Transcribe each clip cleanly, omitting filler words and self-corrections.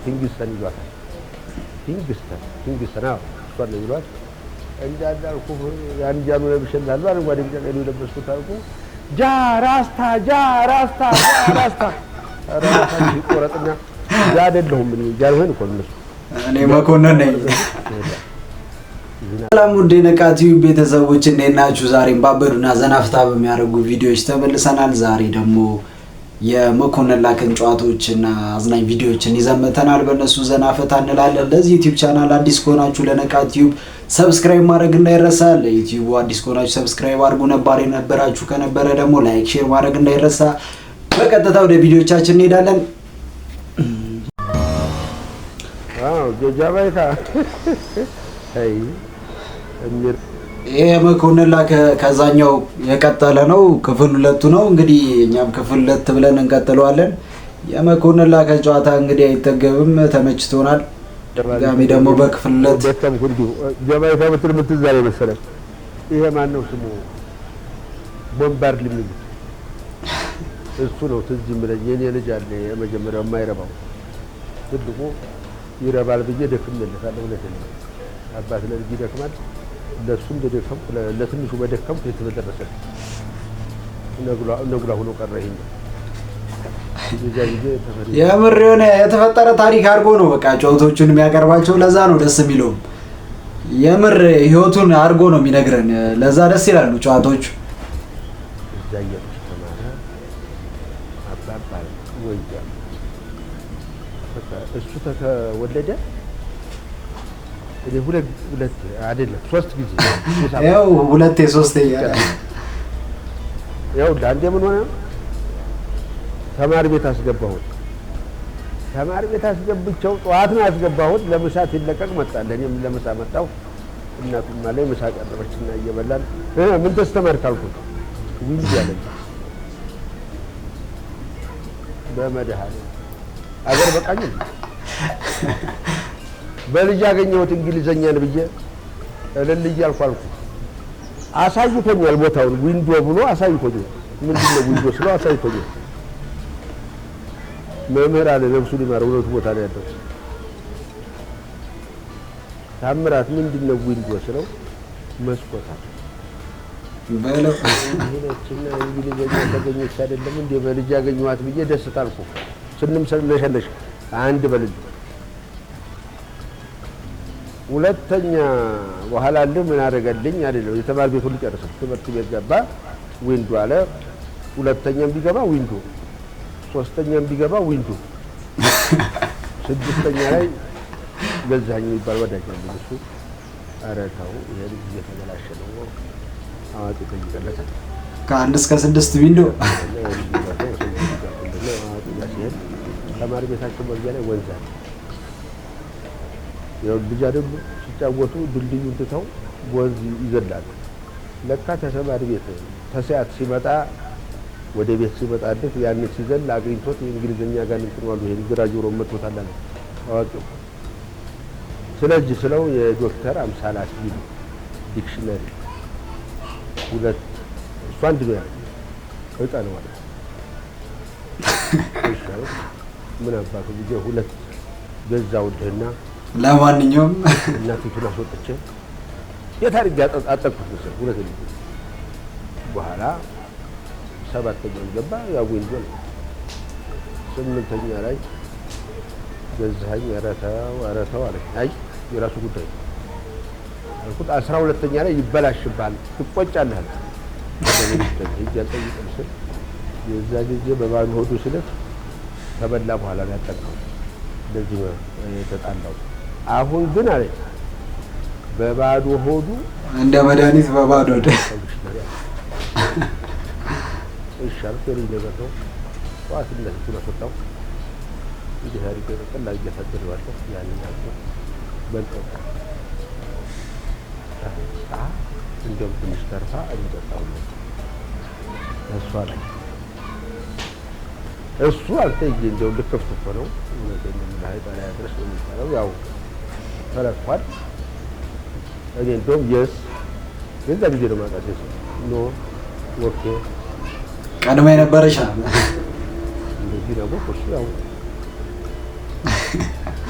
ኪንግስተን ይሏታል። ኪንግስተን አዎ እሷን ነው ይሏት። እንዳልኩ ያን ጃኑ ለብሸላሉ አረንጓዴ ቢጫ ቀይ ለበስኩት አልኩ ጃራስታ ራስታ ይቆረጥና ያ አይደለሁም እኔ ጃንሆን እኮ ነው እኔ መኮንን ነኝ። ሰላም ውድ የነቃቲው ቤተሰቦች እንዴት ናችሁ? ዛሬም ባበዱና ዘናፍታ በሚያደርጉ ቪዲዮዎች ተመልሰናል። ዛሬ ደግሞ የመኮንን ላከን ጨዋታዎችና አዝናኝ ቪዲዮዎችን ይዘን መተናል። በእነሱ ዘናፈታ እንላለን። ለዚህ ዩቲዩብ ቻናል አዲስ ከሆናችሁ ለነቃቲው ሰብስክራይብ ማድረግ እንዳይረሳ። ለዩቲዩብ አዲስ ከሆናችሁ ሰብስክራይብ አድርጉ። ነባር የነበራችሁ ከነበረ ደግሞ ላይክ ሼር ማድረግ እንዳይረሳ። በቀጥታ ወደ ቪዲዮቻችን እንሄዳለን። ጀጃባይታ አይ ይሄ መኮንን ላከ ከዛኛው የቀጠለ ነው። ክፍል 2 ነው። እንግዲህ እኛም ክፍል 2 ብለን እንቀጥለዋለን። የመኮንን ላከ ጨዋታ እንግዲህ አይተገብም፣ ተመችቶናል። ጋሚ ደግሞ በክፍል 2 በጣም ሁሉ ጀባይታ ምትዛሬ መሰለህ። ይሄ ማን ነው ስሙ? ቦምባርድ ሊሚል እሱ ነው ትዝ የሚለኝ። የኔ ልጅ አለ የመጀመሪያው የማይረባው ትልቁ ይረባል ብዬ ደክሜለታለሁ። ለተለ አባት ለልጅ ይደክማል። ለሱም ደከምኩ፣ ለትንሹ በደከምኩ የተበደረሰ ነጉላ ሆኖ ቀረ። የምር የሆነ የተፈጠረ ታሪክ አድርጎ ነው በቃ ጨዋታዎቹን የሚያቀርባቸው። ለዛ ነው ደስ የሚለው። የምር ህይወቱን አድርጎ ነው የሚነግረን። ለዛ ደስ ይላሉ ጨዋታዎቹ። እሱ ተወለደ እኔ ሁለት አይደለም 3 ጊዜ ያው 2 3 ያለ ያው ዳንዴ ምን ሆነ ተማሪ ቤት አስገባሁት። ተማሪ ቤት አስገብቼው ጠዋት ነው ያስገባሁት። ለምሳ ሲለቀቅ መጣለ። እኔም ለምሳ መጣሁ። እናቱም ማለት ምሳ ቀረበችና እየበላን ምን ተስተማርክ አልኩት። ውይ ያለኝ በመድኃኔ አገር በቃኝ በልጅ ያገኘሁት እንግሊዘኛን ብዬ እልል እያልኩ አልኩ። አሳይቶኛል ቦታውን ዊንዶ ብሎ አሳይቶኛል። ምንድነው ዊንዶ ስለው አሳይቶኛል። መምህር አለ ነፍሱን ይማረው ሁለት ቦታ ላይ ያለው ታምራት ምንድነው ዊንዶ ስለው መስኮታ በለው ይሄንና እንግሊዘኛ ተገኘች አይደለም እንዴ በልጅ ያገኘኋት ብዬ ደስታ አልኩ። ስንም ሰለሽ አንድ በልጅ ሁለተኛ በኋላ ምን አደረገልኝ አይደለም የተማር ቤት ሁሉ ጨርሰው ትምህርት ቤት ገባ። ዊንዶ አለ። ሁለተኛም ቢገባ ዊንዶ፣ ሶስተኛም ቢገባ ዊንዶ፣ ስድስተኛ ላይ ገዛኝ የሚባል ወዳጅ አለ። እሱ ኧረ ተው ይሄ ልጅ እየተበላሸ ነው አዋቂ ጠይቀለታል። ከ1 እስከ 6 ዊንዶ ተማሪ ቤታቸው መግቢያ ላይ ወንዝ አለ። ያው ልጅ አይደሉ ሲጫወቱ ድልድዩን ትተው ወንዝ ይዘላሉ። ለካ ተሰማሪ ቤት ተሰያት ሲመጣ ወደ ቤት ሲመጣ አድፍ ያን ሲዘል አግኝቶት የእንግሊዘኛ ጋር እንትን ዋሉ። ይሄ ግራ ጆሮ መጥቶታል አለ አዋቂው። ስለዚህ ስለው የዶክተር አምሳላት ቢሉ ዲክሽነሪ 2 እሱ አንድ ነው ያለው እጣ ነው ማለት ነው። ምን አባቱ ቢጀ 2 ገዛውልህና ለማንኛውም እናቲቱን አስወጥቼ የታሪክ አጠቅኩት መሰለኝ። 2 ልጅ በኋላ 7ኛው ገባ። ያው ዊንዶ ነው። 8ኛ ላይ ገዛኝ። ኧረ ተው አለኝ። አይ የራሱ ጉዳይ አልኩት። 12ኛ ላይ ይበላሽባል ትቆጫለህ አለ። ሂጅ አልጠይቅም ስል የዛ ጊዜ በባዶ ሆዱ ስለት ከበላ በኋላ ነው ያጠቃው። እንደዚህ የተጣላው። አሁን ግን አለ በባዶ ሆዱ እንደ መድኃኒት በባዶ ሆድ እሻል ከሪለ ገተው ጧት ለዚህ ተፈጣው እንዲህ አሪፍ ተቀላ እየፈጠረዋል። ያንን አጥቶ በልጠው እንደውም ትንሽ ተርፋ እንጠጣው ነው እሷ ላይ እሱ አልተይ እንደው ልከፍት እኮ ነው ወደኛ ላይ ባሪያ ድረስ ነው የሚባለው። ያው ተለቋል። እኔ እንደውም የስ ግን ለጊዜ ነው ማለት ነው። ኖ ኦኬ ቀድማ የነበረሽ እንደዚህ ነው እኮ ያው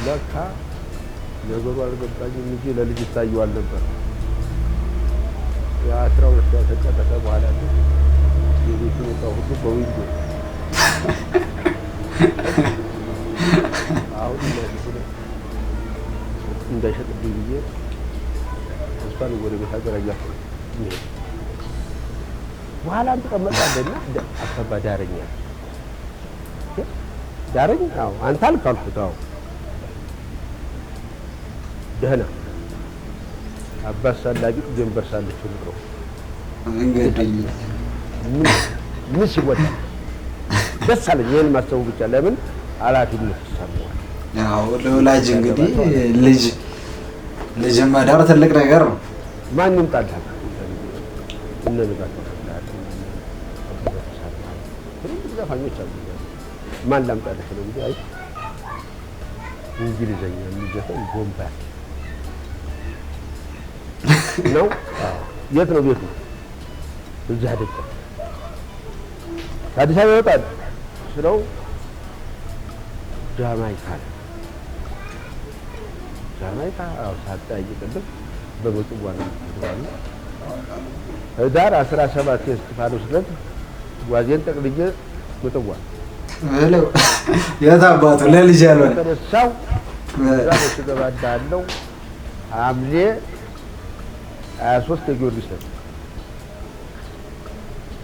ለካ ነገሩ አልገባኝም እንጂ ለልጅ ታየዋል ነበር። የ12 ሰዓት ተጨረሰ በኋላ ግን የቤቱን ዕቃ ሁሉ በዊንዶ አሁን እንዳይሸጥብኝ ብዬ እሷን ወደ ቤት አገራያት በኋላ ተቀመጣለና አሰባ ዳረኛ ዳረኝ። አዎ አንተ አልካልኩት። አዎ ደህና አባስ ሳላቂ ጀንበር ሳለች ነው እንግዲህ ምን ሲወጣ ደስ አለኝ። ይሄን ማሰቡ ብቻ ለምን ኃላፊነት ይሰማዋል። ያው ለወላጅ እንግዲህ ልጅ መዳር ትልቅ ነገር ነው። ማንም ጣልታ እነዚህ ዘፋኞች አሉ። ማን ላምጣልህ ነው እንጂ አይ እንግሊዘኛ የሚዘፈን ቦምባርድ ነው። የት ነው ቤቱ? እዚህ አይደለም አዲስ አበባ ይወጣል ስለው ጃማይካ አዎ ሳትጠይቅልህ በምጽዋ ነው ያለው። ህዳር 17 የእስጢፋኖስ ዕለት ጓዜን ጠቅልዬ ምጽዋ ሄሎ የታባቱ ለልጅ ያለው ተነሳው ዛሬ ተገባዳለው ሐምሌ 23 የጊዮርጊስ ነው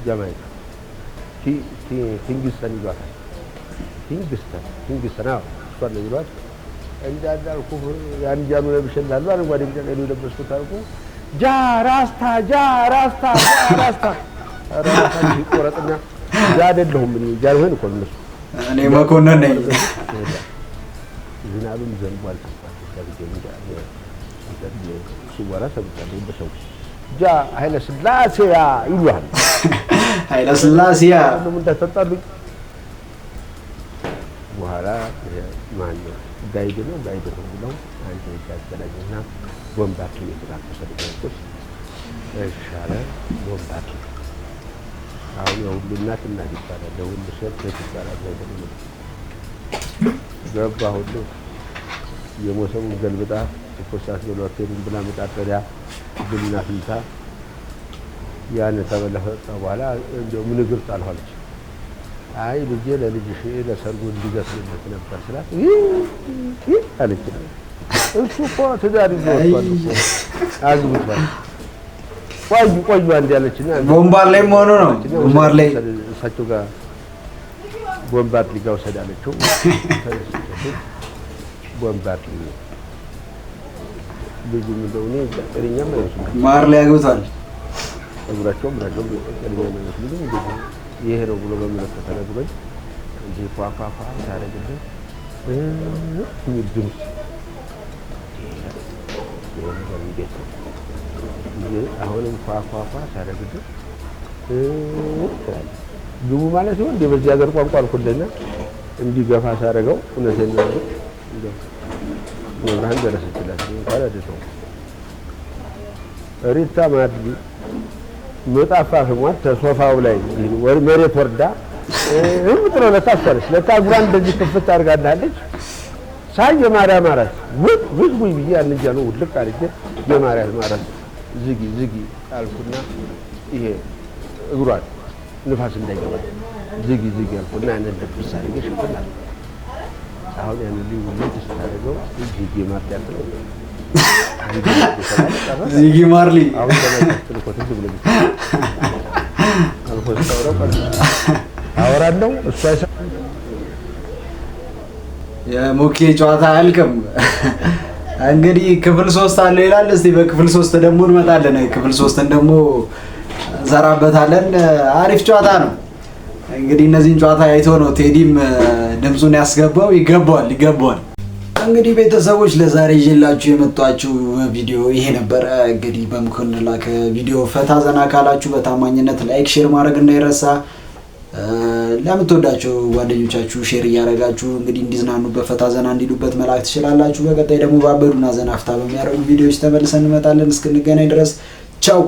ጃማይካ ኪንግስተን ይሏታል። ኪንግስተን አዎ እሷን ነው ይሏት። እንዳልኩ ያን ጃኑ ለብሸላሉ አረንጓዴ ቢጫ ቀይ ለበስኩት አልኩ ራስታ ራስታ ቆረጥና አይደለሁም እኔ ጃንሆን እኮ ነው እኔ መኮንን ነኝ። ዝናብም ዘንቧል ሲወራ ሰምቻለሁ በሰው ኃይለ ሥላሴ ይሉሃል። ኃይለ ሥላሴ ምን ተሰጣሉኝ በኋላ ማን ነው ጋይድ ነው ብለው አንተ ያስተላልፍና ቦምባርድ የተራከሰ ነው እሻለ ቦምባርድ አሁን ሁሉ እናት ይባላል ለሁሉ ሸት ይባላል አይደለም። ገባ ሁሉ የሞሰቡን ገልብጣ ተቆሳስ ብሎቴን ብላ መጣጠሪያ ብልና ፍንታ ያን ተበለፈ በኋላ እንደው ምን ግርጥ አልሆነች። አይ ልጄ ለልጅሽ ለሰርጉ እንዲገስልለት ነበር ስላት አለች። እሱ እኮ ትዳር ይዞታል አግብቷል። ቆዩ አንድ ያለችና ቦምባር ላይ መሆኑ ነው። ቦምባር ላይ እሳቸው ጋር ቦምባርድ ሊጋው ሰዳለችው ቦምባርድ ልጁ እንደሆነ ቀሪኛም አይመስልም ማር ላይ አግብቷል። እግራቸው ቀሪኛ አይመስልም እንደዚህ ይሄ ነው ብሎ በመለከተ ተነግሮኝ እንጂ ፏፏፏ ታረግልኝ ድምፅ አሁንም ፏፏፏ ታረግልኝ ግቡ ማለት ነው። እንደ በዚህ ሀገር ቋንቋ አልኩልና እንዲገፋ ሳረገው እውነቴን ነው ወራን ደረሰችላት ታረደው ሪታ ማድሊ መጣፋ ፈሟት ተሶፋው ላይ ወር መሬት ወርዳ ጥሩ ለታፈረች ለታጉራን እንደዚህ ክፍት አድርጋለች። ሳይ የማርያም አራት ውይ ብዬ አንጃ ነው ውልቅ አድርጌ የማርያም አራት ዝጊ አልኩና ይሄ እግሯን ንፋስ እንዳይገባ ዝጊ አልኩና ያንን ልብስ አድርጌ ሽፍናል። አሁን ያንን ሊውል ተስተካከለው ዝጊ ማርያም ያለው ዚጊ ማርሊ አሁን ተነስተው ኮተት ብሎ አወራለሁ እሷ የሞኬ ጨዋታ አልከም እንግዲህ ክፍል 3 አለ ይላል። እስቲ በክፍል 3 ደግሞ እንመጣለን። ክፍል 3ን ደግሞ እንሰራበታለን። አሪፍ ጨዋታ ነው። እንግዲህ እነዚህን ጨዋታ አይቶ ነው ቴዲም ድምጹን ያስገባው። ይገባዋል። እንግዲህ ቤተሰቦች ለዛሬ ይዤላችሁ የመጣችሁ ቪዲዮ ይሄ ነበር። እንግዲህ በመኮንን ላከ ቪዲዮ ፈታ ዘና ካላችሁ በታማኝነት ላይክ ሼር ማድረግ እንዳይረሳ። ለምትወዳቸው ጓደኞቻችሁ ሼር እያደረጋችሁ እንግዲህ እንዲዝናኑበት ፈታ ዘና እንዲሉበት መላክ ትችላላችሁ። በቀጣይ ደግሞ ባበዱና ዘናፍታ በሚያደርጉ ቪዲዮዎች ተመልሰን እንመጣለን። እስክንገናኝ ድረስ ቻው።